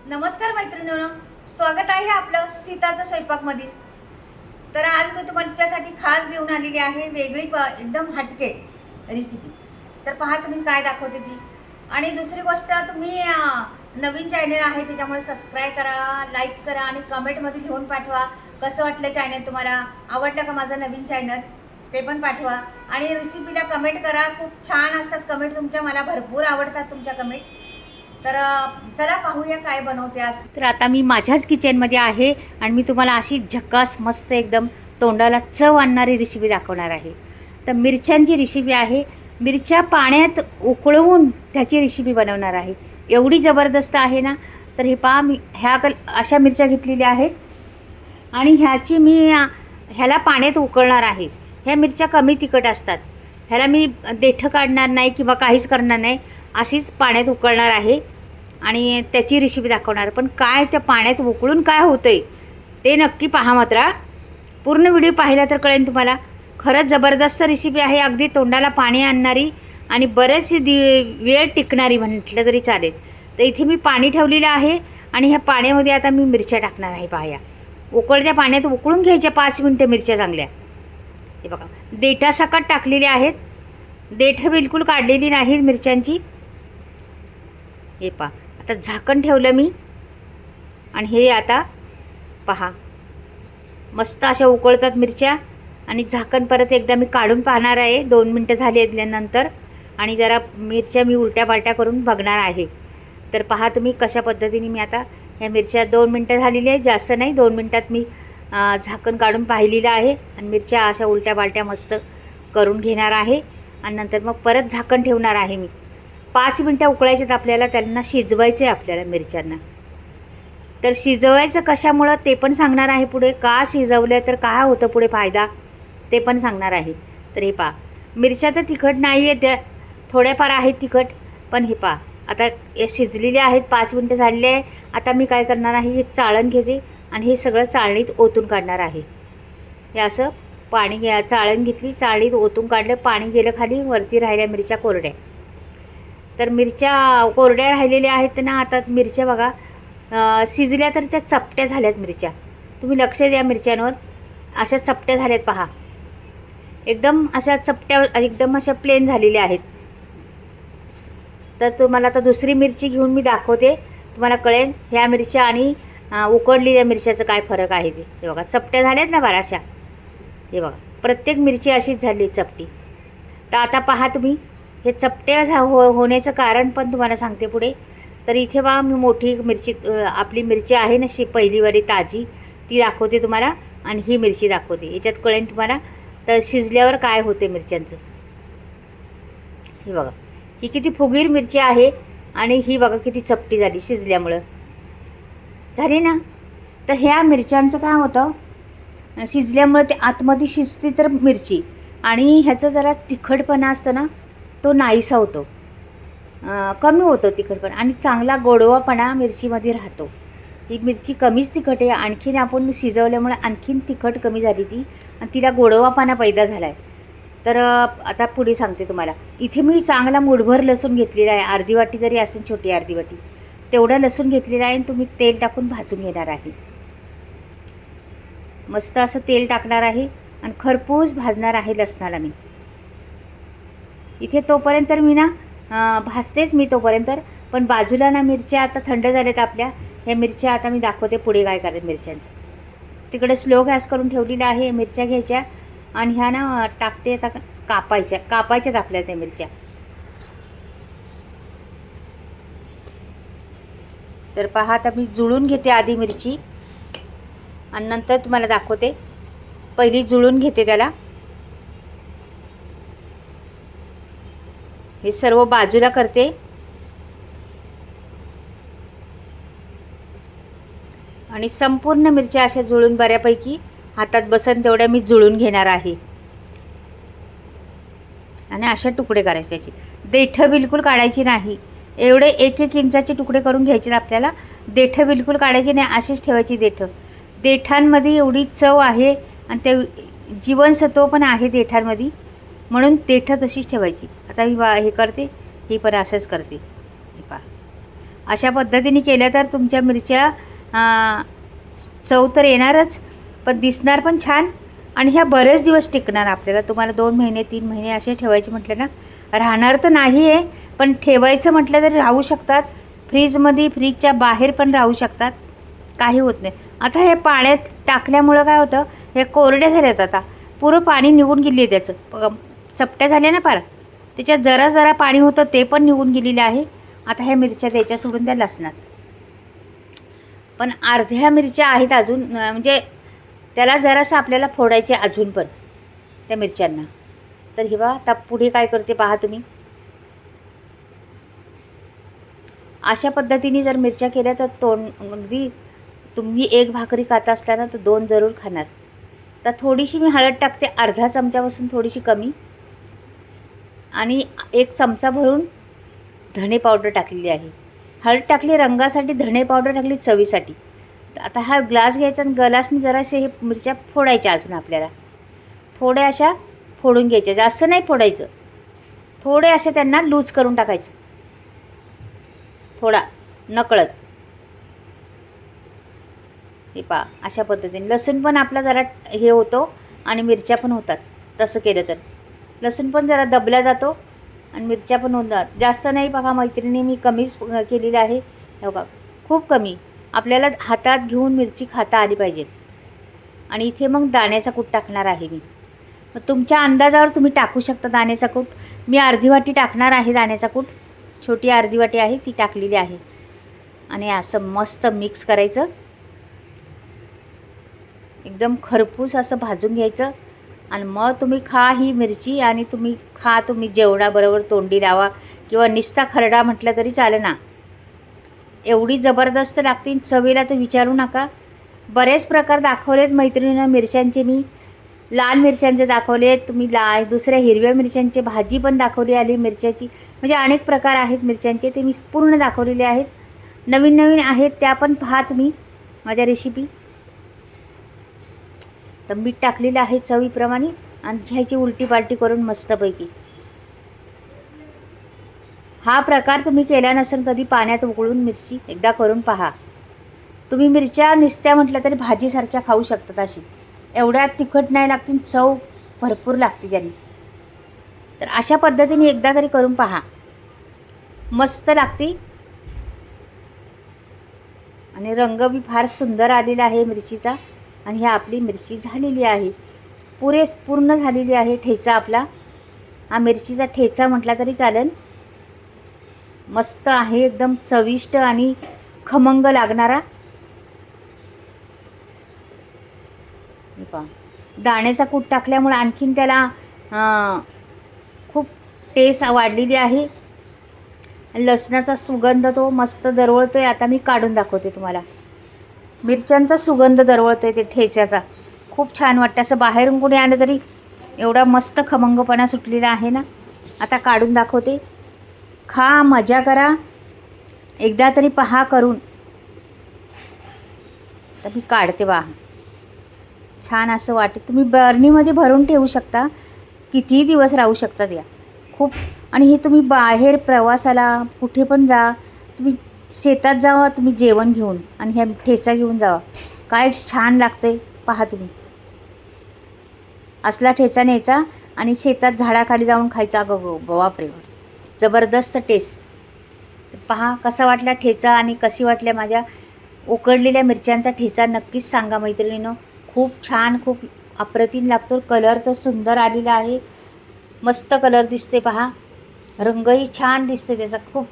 नमस्कार मैत्रिणींनो, स्वागत आहे आपलं सीताच्या स्वयंपाकमध्ये। तर आज मी तुमच्यासाठी खास घेऊन आलेली आहे वेगळी एकदम हटके रेसिपी। तर पहा तुम्ही काय दाखवते ती। आणि दुसरी गोष्ट, तुम्ही नवीन चॅनल आहे त्याच्यामुळे सबस्क्राइब करा, लाईक करा आणि कमेंटमध्ये लिहून पाठवा कसं वाटलं चॅनल, तुम्हाला आवडलं का माझं नवीन चॅनल ते पण पाठवा। आणि रेसिपीला कमेंट करा, खूप छान असतात कमेंट तुमच्या, मला भरपूर आवडतात तुमच्या कमेंट। तर चला पाहूया काय बनवते आज। तर आता मी माझ्याच किचनमध्ये आहे आणि मी तुम्हाला अशी झकास मस्त एकदम तोंडाला चव आणणारी रेसिपी दाखवणार आहे। तर मिरच्यांची रेसिपी आहे, मिरच्या पाण्यात उकळवून त्याची रेसिपी बनवणार आहे। एवढी जबरदस्त आहे ना। तर हे पहा, मी अशा मिरच्या घेतलेल्या आहेत आणि ह्याची मी ह्याला पाण्यात उकळणार आहे। ह्या मिरच्या कमी तिखट असतात, ह्याला मी देठं काढणार नाही किंवा काहीच करणार नाही, अशीच पाण्यात उकळणार आहे आणि त्याची रेसिपी दाखवणार। पण काय त्या पाण्यात उकळून काय होतंय ते नक्की पहा मात्र, पूर्ण व्हिडिओ पाहिला तर कळेल तुम्हाला। खरंच जबरदस्त रेसिपी आहे, अगदी तोंडाला पाणी आणणारी आणि बरेच वेळ टिकणारी म्हटलं तरी चालेल। तर इथे मी पाणी ठेवलेलं आहे आणि ह्या पाण्यामध्ये आता मी मिरच्या टाकणार आहे। पाया उकळत्या पाण्यात उकळून घ्यायच्या 5 मिनटं मिरच्या चांगल्या। हे बघा, देठासकट टाकलेले आहेत, देठ बिलकुल काढलेली नाहीत मिरच्यांची। हे पहा, आता झाकण ठेवलं मी आणि हे आता पहा मस्त अशा उकळतात मिरच्या आणि झाकण परत एकदा मी काढून पाहणार आहे 2 मिनटं झाली असल्यानंतर आणि जरा मिरच्या मी उलट्या पालट्या करून बघणार आहे। तर पहा तुम्ही कशा पद्धतीने मी आता ह्या मिरच्या 2 मिनटं झालेली आहे, जास्त नाही, 2 मिनटात मी झाकण काढून पाहिलेलं आहे आणि मिरच्या अशा उलट्या पालट्या मस्त करून घेणार आहे आणि नंतर मग परत झाकण ठेवणार आहे मी। 5 मिनटं उकळायच्यात आपल्याला, त्यांना शिजवायचं आहे आपल्याला मिरच्यांना। तर शिजवायचं कशामुळं ते पण सांगणार आहे पुढे, का शिजवलं तर काय होतं पुढे फायदा ते पण सांगणार आहे। तर हे पहा, मिरच्या तर तिखट नाही आहे, त्या थोड्याफार आहेत तिखट, पण हे पहा आता हे शिजलेले आहेत, 5 मिनटं झालेले आहे। आता मी काय करणार आहे, हे चाळण घेते आणि हे सगळं चाळणीत ओतून काढणार आहे। हे असं पाणी चाळण घेतली, चाळणीत ओतून काढलं, पाणी गेलं खाली, वरती राहिल्या मिरच्या कोरड्या। तर मिरच्या कोरड्या राहिलेल्या आहेत ना। आता मिरच्या बघा शिजल्या तर त्या चपट्या झाल्यात मिरच्या, तुम्ही लक्ष द्या मिरच्यांवर, अशा चपट्या झाल्यात पहा, एकदम अशा चपट्या, एकदम अशा प्लेन झालेल्या आहेत। तर तुम्हाला आता दुसरी मिरची घेऊन मी दाखवते, तुम्हाला कळेल ह्या मिरच्या आणि उकडलेल्या मिरच्याचं काय फरक आहे ते। हे बघा चपट्या झाल्यात ना बऱ्याचशा, हे बघा प्रत्येक मिरची अशीच झाली चपटी। तर आता पहा तुम्ही, हे चपट्या होण्याचं कारण पण तुम्हाला सांगते पुढे। तर इथे बघा मी मोठी मिरची, आपली मिरची आहे ना पहिलीवाली ताजी, ती दाखवते तुम्हाला आणि ही मिरची दाखवते, याच्यात कळेल तुम्हाला तर शिजल्यावर काय होते मिरच्यांचं। ही बघा, ही किती फुगीर मिरची आहे आणि ही बघा किती चपटी झाली शिजल्यामुळं, झाली ना। तर ह्या मिरच्यांचं काय होतं, शिजल्यामुळं ते आतमध्ये शिजते तर मिरची, आणि ह्याचं जरा तिखटपणा असतं ना तो नाहीसा होतो, कमी होतो तिखटपणा आणि चांगला गोडवापणा मिरचीमध्ये राहतो। ही मिरची कमीच तिखट आहे, आणखीन आपण शिजवल्यामुळे आणखीन तिखट कमी झाली ती आणि तिला गोडवापणा पैदा झाला आहे। तर आता पुढे सांगते तुम्हाला। इथे मी चांगला मूठभर लसूण घेतलेला आहे, अर्धी वाटी जरी असेल, छोटी अर्धी वाटी तेवढा लसूण घेतलेला आहे, आणि तुम्ही तेल टाकून भाजून घेणार आहे। मस्त असं तेल टाकणार आहे आणि खरपूस भाजणार आहे लसणाला मी इथे। तोपर्यंत मी ना भाजतेच मी तोपर्यंत, पण बाजूला ना मिरच्या आता थंड झाल्यात आपल्या, ह्या मिरच्या आता मी दाखवते पुढे काय करायचं मिरच्यांचं। तिकडे स्लो गॅस करून ठेवलेला आहे, मिरच्या घ्यायच्या आणि ह्या ना टाकते आता कापायच्यात आपल्या त्या मिरच्या। तर पहा आता मी जुळून घेते आधी मिरची आणि नंतर तुम्हाला दाखवते, पहिली जुळून घेते त्याला। हे सर्व बाजूला करते आणि संपूर्ण मिरच्या अशा जुळून बऱ्यापैकी हातात बसन तेवढ्या मी जुळून घेणार आहे आणि अशा तुकडे करायचे, त्याचे देठं बिलकुल काढायची नाही, एवढे 1-1 इंचाचे तुकडे करून घ्यायचे आपल्याला, देठं बिलकुल काढायची नाही, अशीच ठेवायची देठं। देठांमध्ये एवढी चव आहे आणि ते जीवनसत्व पण आहे देठांमध्ये, म्हणून देठं तशीच ठेवायची। आता मी हे करते, ही पण असंच करते, हे पहा अशा पद्धतीने केलं तर तुमच्या मिरच्या चव तर येणारच, पण दिसणार पण छान. आणि ह्या बरेच दिवस टिकणार आपल्याला. तुम्हाला 2 महिने 3 महिने असे ठेवायचे म्हटलं ना, राहणार तर नाही आहे, पण ठेवायचं म्हटलं तरी राहू शकतात. फ्रीजमध्ये, फ्रीजच्या बाहेर पण राहू शकतात, काही होत नाही. आता हे पाण्यात टाकल्यामुळं काय होतं, हे कोरड्या झाल्यात. आता पुरं पाणी निघून गेली आहे त्याचं, चपट्या झाल्या ना पार, त्याच्यात जरा जरा पाणी होतं ते पण निघून गेलेलं आहे. आता ह्या मिरच्या द्यायच्या सोडून त्या लसणात. पण अर्ध्या मिरच्या आहेत अजून, म्हणजे त्याला जरासं आपल्याला फोडायचे अजून पण त्या मिरच्यांना. तर हे बघा आता पुढे काय करते पहा तुम्ही. अशा पद्धतीने जर मिरच्या केल्या तर अगदी तुम्ही 1 भाकरी खाता असला ना तर 2 जरूर खाणार. तर थोडीशी मी हळद टाकते, अर्धा चमच्यापासून थोडीशी कमी, आणि 1 चमचा भरून धणे पावडर टाकलेली आहे. हळद टाकली रंगासाठी, धणे पावडर टाकली चवीसाठी. आता हा ग्लास घ्यायचा आणि ग्लासने जरासे हे मिरच्या फोडायच्या अजून आपल्याला. थोड्या अशा फोडून घ्यायच्या, जास्त नाही फोडायचं, थोडे असे त्यांना लूज करून टाकायचं, थोडा नकळत. हे पहा अशा पद्धतीने. लसूण पण आपला जरा हे होतो आणि मिरच्या पण होतात. तसं केलं तर लसूण पण जरा दबला जातो आणि मिरच्या पण होतात. जास्त नाही बघा मैत्रिणी, मी कमीच केलेली आहे. हे बघा खूप कमी. आपल्याला हातात घेऊन मिरची खाता आली पाहिजे. आणि इथे मग दाण्याचा कूट टाकणार आहे मी. मग तुमच्या अंदाजावर तुम्ही टाकू शकता दाण्याचा कूट. मी अर्धी वाटी टाकणार आहे दाण्याचा कूट, छोटी अर्धी वाटी आहे ती टाकलेली आहे. आणि असं मस्त मिक्स करायचं, एकदम खरपूस असं भाजून घ्यायचं. आणि मग तुम्ही खा ही मिरची, आणि तुम्ही जेवणाबरोबर तोंडी लावा, किंवा निस्ता खरडा म्हटलं तरी चालेल ना. एवढी जबरदस्त लागते चवीला तर विचारू नका. बरेच प्रकार दाखवलेत मैत्रिणींना मिरच्यांचे. मी लाल मिरच्यांचे दाखवलेत, तुम्ही दुसऱ्या हिरव्या मिरच्यांची भाजी पण दाखवली आली मिरच्याची. म्हणजे अनेक प्रकार आहेत मिरच्यांचे, ते मी पूर्ण दाखवलेले आहेत. नवीन नवीन आहेत त्या पण पहा तुम्ही माझ्या रेसिपी. तर मीठ टाकलेलं आहे चवीप्रमाणे, आणि घ्यायची उलटी पालटी करून मस्तपैकी. हा प्रकार तुम्ही केला नसेल कधी, पाण्यात उकळून मिरची एकदा करून पहा. तुम्ही मिरच्या निसत्या म्हटलं तरी भाजीसारख्या खाऊ शकतात अशी. एवढ्या तिखट नाही लागतील, चव भरपूर लागते त्यांनी. तर अशा पद्धतीने एकदा तरी करून पहा, मस्त लागते. आणि रंग बी फार सुंदर आलेला आहे मिरचीचा. आणि ही आपली मिरची झालेली आहे, पूर्ण झालेली आहे. ठेचा आपला, हा मिरचीचा ठेचा म्हटला तरी चालेल. मस्त आहे, एकदम चविष्ट आणि खमंग लागणारा. दाण्याचा कूट टाकल्यामुळे आणखीन त्याला खूप टेस्ट वाढलेली आहे. लसणाचा सुगंध तो मस्त दरवळतोय. आता मी काढून दाखवते तुम्हाला. मिरच्यांचा सुगंध दरवळतोय ते ठेच्याचा, खूप छान वाटतं. असं बाहेरून कोणी आलं तरी एवढा मस्त खमंगपणा सुटलेला आहे ना. आता काढून दाखवते. खा, मजा करा, एकदा तरी पहा करून. तर मी काढते बा, छान असं वाटते. तुम्ही बरणीमध्ये भरून ठेवू शकता, कितीही दिवस राहू शकतात या खूप. आणि हे तुम्ही बाहेर प्रवासाला कुठे पण जा, तुम्ही शेतात जावा तुम्ही जेवण घेऊन, आणि ह्या ठेचा घेऊन जावा, काय छान लागते पहा तुम्ही. असला ठेचा न्यायचा आणि शेतात झाडाखाली जाऊन खायचा. गो बापरे, जबरदस्त टेस्ट. पहा कसा वाटला ठेचा, आणि कशी वाटल्या माझ्या उकडलेल्या मिरच्यांचा ठेचा. नक्कीच सांगा मैत्रिणींनो. खूप छान, खूप अप्रतिम लागतो. कलर तर सुंदर आलेला आहे, मस्त कलर दिसते पहा. रंगही छान दिसते त्याचा खूप.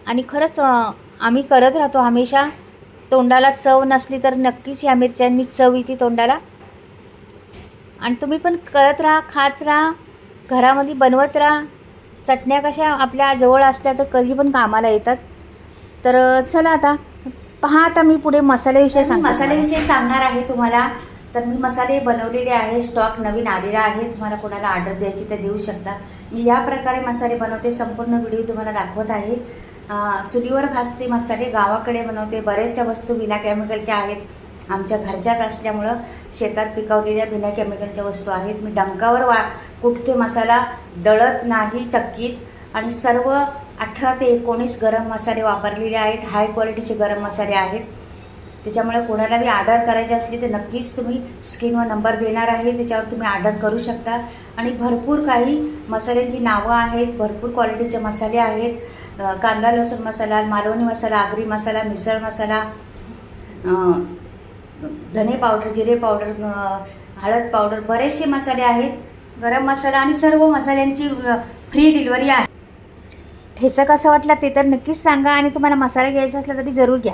आणि खरंच आम्ही करत राहतो हमेशा. तोंडाला चव नसली तर नक्कीच ह्या मिरच्यांनी चव येते तोंडाला. आणि तुम्ही पण करत राहा, खात राहा, घरामध्ये बनवत राहा. चटण्या कशा आपल्या जवळ असल्या तर कधी पण कामाला येतात. तर चला आता पहा. आता मी पुढे मसाल्याविषयी सांगणार आहे तुम्हाला. तर मी मसाले बनवलेले आहे, स्टॉक नवीन आलेला आहे. तुम्हाला कोणाला ऑर्डर द्यायची तर देऊ शकता. मी या प्रकारे मसाले बनवते, संपूर्ण व्हिडिओ तुम्हाला दाखवत आहे. चुलीवर भाजते मसाले, गावाकडे बनवते. बऱ्याचशा वस्तू बिना केमिकलच्या आहेत, आमच्या घरच्याच असल्यामुळं शेतात पिकवलेल्या बिना केमिकलच्या वस्तू आहेत. मी डंकावर कुठते मसाला, दळत नाही चक्कीत, आणि सर्व 18 ते 19 गरम मसाले वापरलेले आहेत. हाय क्वालिटीचे गरम मसाले आहेत. त्याच्यामुळे कोणाला बी ऑर्डर करायची असली तर नक्कीच तुम्ही स्क्रीनवर नंबर देणार आहे, त्याच्यावर तुम्ही ऑर्डर करू शकता. आणि भरपूर काही मसाल्यांची नावं आहेत, भरपूर क्वालिटीचे मसाले आहेत. कांदा लसूण मसाला, मालवणी मसाला, आगरी मसाला, मिसळ मसाला, धने पावडर, जिरे पावडर, हळद पावडर, बरेचसे मसाले आहेत. गरम मसाला आणि सर्व मसाल्यांची फ्री डिलिव्हरी आहे. ठेचा कसा वाटला ते तर नक्कीच सांगा आणि तुम्हाला मसाला घ्यायचा असला तरी जरूर घ्या.